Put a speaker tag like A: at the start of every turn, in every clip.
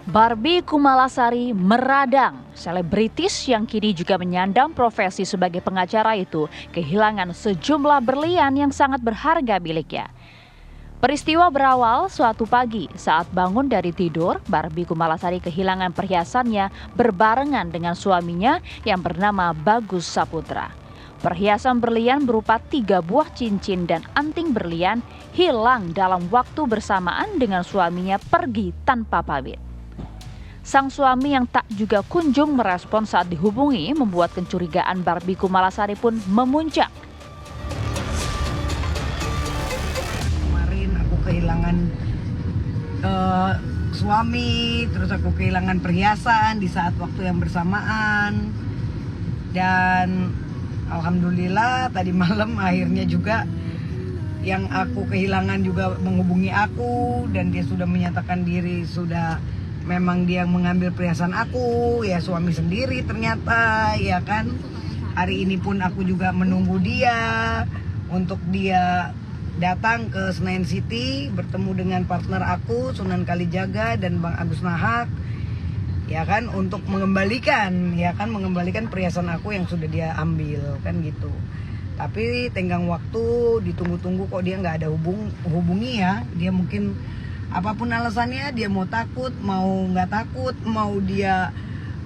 A: Barbie Kumalasari meradang. Selebritis yang kini juga menyandang profesi sebagai pengacara itu kehilangan sejumlah berlian yang sangat berharga miliknya. Peristiwa berawal suatu pagi saat bangun dari tidur, Barbie Kumalasari kehilangan perhiasannya berbarengan dengan suaminya yang bernama Bagus Saputra. Perhiasan berlian berupa 3 buah cincin dan anting berlian hilang dalam waktu bersamaan dengan suaminya pergi tanpa pamit. Sang suami yang tak juga kunjung merespon saat dihubungi membuat kecurigaan Barbie Kumalasari pun memuncak.
B: Kemarin aku kehilangan suami, terus aku kehilangan perhiasan di saat waktu yang bersamaan. Dan alhamdulillah tadi malam akhirnya juga yang aku kehilangan juga menghubungi aku dan dia sudah menyatakan diri sudah memang dia mengambil perhiasan aku, ya suami sendiri ternyata, ya kan. Hari ini pun aku juga menunggu dia untuk dia datang ke Senayan City bertemu dengan partner aku Sunan Kalijaga dan Bang Agus Nahak, ya kan, untuk mengembalikan perhiasan aku yang sudah dia ambil, kan gitu. Tapi tenggang waktu ditunggu-tunggu kok dia nggak ada hubungi ya, dia mungkin apapun alasannya, dia mau takut, mau nggak takut, mau dia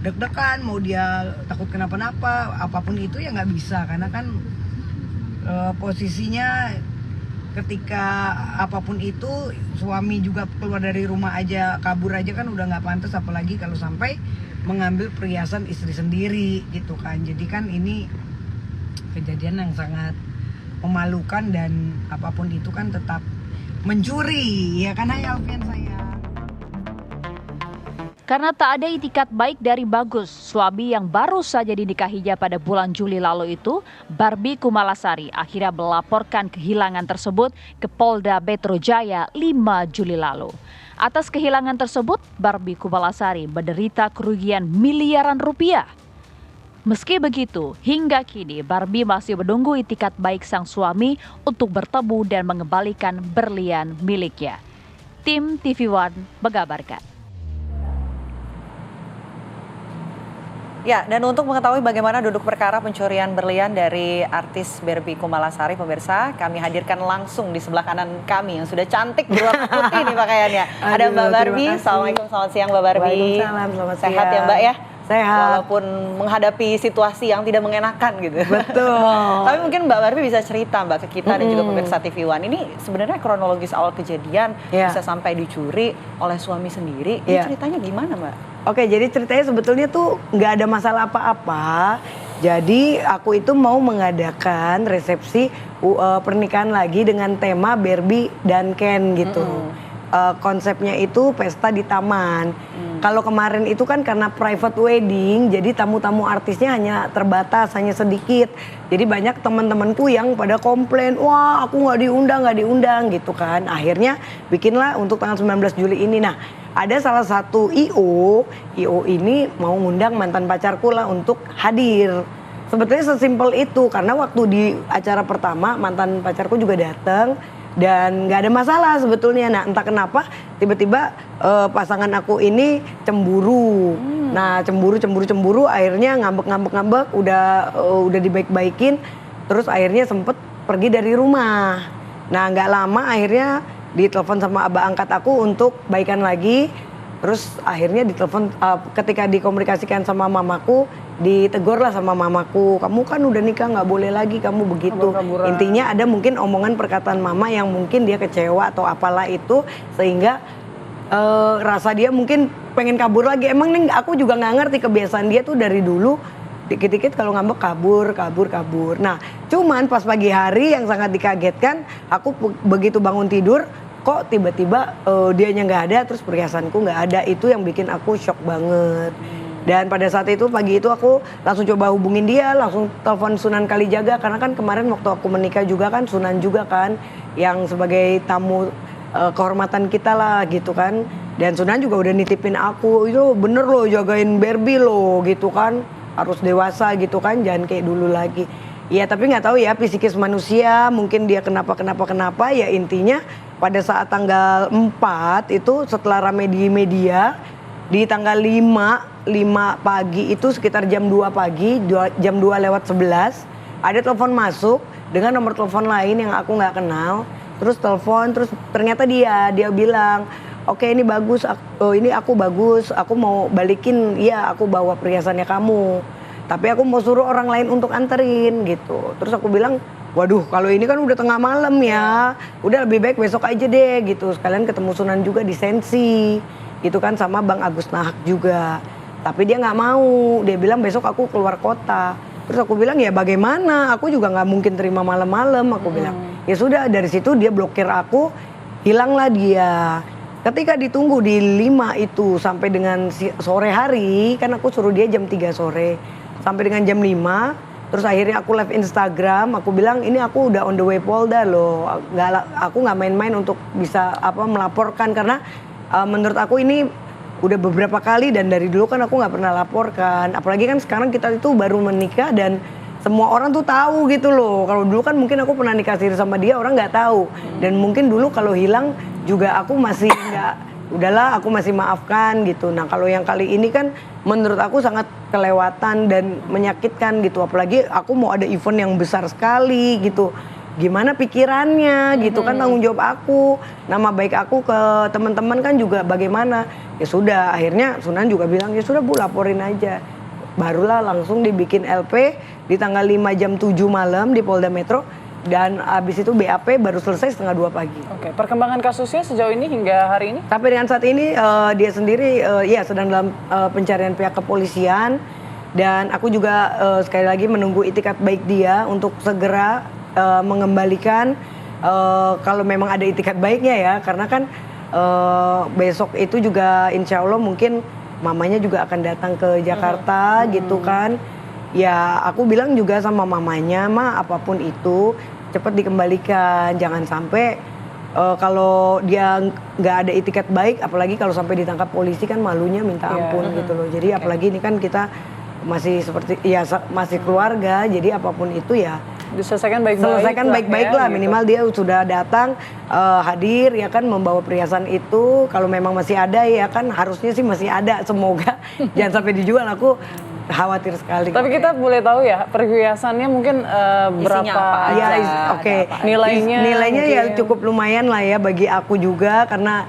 B: deg-degan, mau dia takut kenapa-napa, apapun itu ya nggak bisa, karena kan posisinya ketika apapun itu suami juga keluar dari rumah aja, kabur aja kan udah nggak pantas, apalagi kalau sampai mengambil perhiasan istri sendiri gitu kan. Jadi kan ini kejadian yang sangat memalukan dan apapun itu kan tetap mencuri, ya kan ya Alfian saya.
A: Karena tak ada itikat baik dari Bagus, suami yang baru saja dinikahinya pada bulan Juli lalu itu, Barbie Kumalasari akhirnya melaporkan kehilangan tersebut ke Polda Metro Jaya 5 Juli lalu. Atas kehilangan tersebut, Barbie Kumalasari menderita kerugian miliaran rupiah. Meski begitu, hingga kini Barbie masih menunggu itikat baik sang suami untuk bertemu dan mengembalikan berlian miliknya. Tim TV One mengabarkan.
C: Ya, dan untuk mengetahui bagaimana duduk perkara pencurian berlian dari artis Barbie Kumalasari, pemirsa, kami hadirkan langsung di sebelah kanan kami yang sudah cantik berwarna putih nih pakaiannya. Ada Mbak Barbie. Assalamualaikum, selamat siang Mbak Barbie.
B: Waalaikumsalam, selamat siang.
C: Sehat ya Mbak ya?
B: Sehat.
C: Walaupun menghadapi situasi yang tidak mengenakan gitu.
B: Betul.
C: Tapi mungkin Mbak Barbie bisa cerita Mbak ke kita dan juga pemirsa TV One. Ini sebenarnya kronologis awal kejadian bisa sampai dicuri oleh suami sendiri. Ini ceritanya gimana Mbak?
B: Oke, jadi ceritanya sebetulnya tuh nggak ada masalah apa-apa. Jadi aku itu mau mengadakan resepsi pernikahan lagi dengan tema Barbie dan Ken gitu. Konsepnya itu pesta di taman. Kalau kemarin itu kan karena private wedding, jadi tamu-tamu artisnya hanya terbatas, hanya sedikit. Jadi banyak teman-temanku yang pada komplain, wah aku nggak diundang gitu kan. Akhirnya bikinlah untuk tanggal 19 Juli ini. Nah, ada salah satu IO ini mau ngundang mantan pacarku lah untuk hadir. Sebetulnya sesimpel itu, karena waktu di acara pertama mantan pacarku juga datang. Dan nggak ada masalah sebetulnya. Nah entah kenapa tiba-tiba pasangan aku ini cemburu. Nah cemburu akhirnya ngambek udah dibaik-baikin, terus akhirnya sempet pergi dari rumah. Nah nggak lama akhirnya ditelepon sama abah angkat aku untuk baikan lagi. Terus akhirnya ditelepon ketika dikomunikasikan sama mamaku, ditegur lah sama mamaku, kamu kan udah nikah nggak boleh lagi kamu begitu. Intinya ada mungkin omongan perkataan mama yang mungkin dia kecewa atau apalah itu, sehingga rasa dia mungkin pengen kabur lagi. Emang nih aku juga nggak ngerti kebiasaan dia tuh dari dulu, dikit-dikit kalau ngambek kabur. Nah cuman pas pagi hari yang sangat dikagetkan, aku begitu bangun tidur kok tiba-tiba dianya nggak ada, terus perhiasanku nggak ada. Itu yang bikin aku shock banget. Dan pada saat itu pagi itu aku langsung coba hubungin dia, langsung telepon Sunan Kalijaga, karena kan kemarin waktu aku menikah juga kan Sunan juga kan yang sebagai tamu kehormatan kita lah gitu kan. Dan Sunan juga udah nitipin aku, itu bener loh jagain Barbie loh gitu kan, harus dewasa gitu kan, jangan kayak dulu lagi. Ya tapi nggak tahu ya psikis manusia, mungkin dia kenapa ya. Intinya pada saat tanggal 4 itu setelah rame di media, di tanggal 5 pagi itu sekitar jam 2 pagi, jam 2:11 ada telepon masuk dengan nomor telepon lain yang aku nggak kenal. Terus telepon, terus ternyata dia bilang, oke ini bagus, ini aku bagus, aku mau balikin, iya aku bawa perhiasannya kamu. Tapi aku mau suruh orang lain untuk anterin gitu. Terus aku bilang, waduh kalau ini kan udah tengah malam ya, udah lebih baik besok aja deh gitu. Sekalian ketemu Sunan juga di Sensi, gitu kan sama Bang Agus Nahak juga. Tapi dia nggak mau, dia bilang besok aku keluar kota. Terus aku bilang ya bagaimana, aku juga nggak mungkin terima malam-malam, aku bilang. Ya sudah dari situ dia blokir aku, hilanglah dia. Ketika ditunggu di 5 itu sampai dengan sore hari, kan aku suruh dia jam 3 sore. Sampai dengan jam 5, terus akhirnya aku live Instagram, aku bilang ini aku udah on the way Polda loh. Aku nggak main-main untuk bisa melaporkan karena menurut aku ini udah beberapa kali dan dari dulu kan aku nggak pernah laporkan. Apalagi kan sekarang kita itu baru menikah dan semua orang tuh tahu gitu loh. Kalau dulu kan mungkin aku pernah nikah siri sama dia orang nggak tahu. Dan mungkin dulu kalau hilang juga aku masih nggak, udahlah aku masih maafkan gitu. Nah kalau yang kali ini kan menurut aku sangat kelewatan dan menyakitkan gitu. Apalagi aku mau ada event yang besar sekali gitu. Gimana pikirannya gitu kan, tanggung jawab aku, nama baik aku ke teman-teman kan juga bagaimana. Ya sudah akhirnya Sunan juga bilang ya sudah Bu laporin aja. Barulah langsung dibikin LP di tanggal 5 jam 7 malam di Polda Metro dan abis itu BAP baru selesai setengah 2 pagi.
D: Oke, perkembangan kasusnya sejauh ini hingga hari ini?
B: Sampai dengan saat ini dia sendiri ya sedang dalam pencarian pihak kepolisian dan aku juga sekali lagi menunggu itikat baik dia untuk segera mengembalikan kalau memang ada itikat baiknya ya, karena kan besok itu juga insya Allah mungkin mamanya juga akan datang ke Jakarta gitu kan. Ya aku bilang juga sama mamanya, Ma apapun itu cepat dikembalikan, jangan sampai kalau dia nggak ada itikat baik, apalagi kalau sampai ditangkap polisi kan malunya minta ampun gitu loh. Jadi apalagi ini kan kita masih seperti ya masih keluarga, jadi apapun itu ya
D: diselesaikan baik-baik.
B: Selesaikan baik-baik lah,
D: gitu.
B: minimal dia sudah datang hadir ya kan membawa perhiasan itu. Kalau memang masih ada ya kan harusnya sih masih ada, semoga jangan sampai dijual, aku khawatir sekali.
D: Tapi kita boleh tahu ya perhiasannya mungkin berapa
C: apa aja?
B: Ya oke. Nilainya ya cukup lumayan lah ya bagi aku juga karena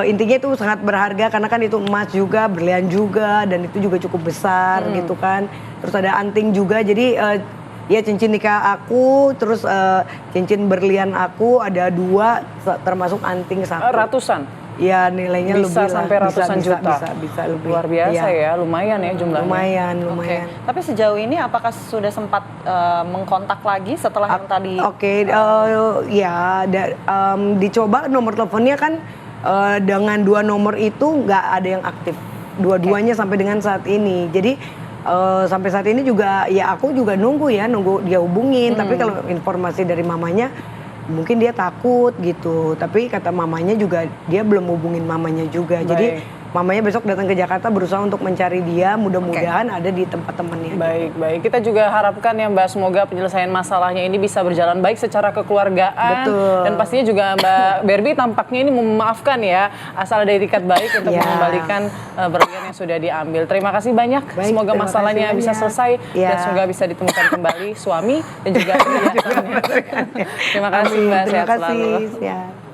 B: intinya itu sangat berharga karena kan itu emas juga, berlian juga dan itu juga cukup besar gitu kan. Terus ada anting juga, jadi ya cincin nikah aku, terus cincin berlian aku ada 2 termasuk anting 1.
D: Ratusan?
B: Ya nilainya
D: bisa
B: lebih
D: sampai
B: lah,
D: ratusan juta.
B: Bisa lebih.
D: Luar biasa ya, lumayan ya jumlahnya.
B: Lumayan.
C: Tapi sejauh ini apakah sudah sempat mengkontak lagi setelah yang tadi?
B: Dicoba nomor teleponnya kan dengan 2 nomor itu nggak ada yang aktif. Dua-duanya sampai dengan saat ini. Jadi sampai saat ini juga ya aku juga nunggu dia hubungin. Tapi kalau informasi dari mamanya mungkin dia takut gitu, tapi kata mamanya juga dia belum hubungin mamanya juga. Jadi mamanya besok datang ke Jakarta berusaha untuk mencari dia, mudah-mudahan ada di tempat temannya.
D: Baik. Kita juga harapkan ya Mbak, semoga penyelesaian masalahnya ini bisa berjalan baik secara kekeluargaan. Betul. Dan pastinya juga Mbak Berbi tampaknya ini memaafkan ya, asal ada itikat baik untuk mengembalikan berlian yang sudah diambil. Terima kasih banyak. Semoga masalahnya bisa selesai dan semoga bisa ditemukan kembali suami dan juga perhiasannya. Terima kasih Mbak, sehat selalu.
B: Ya.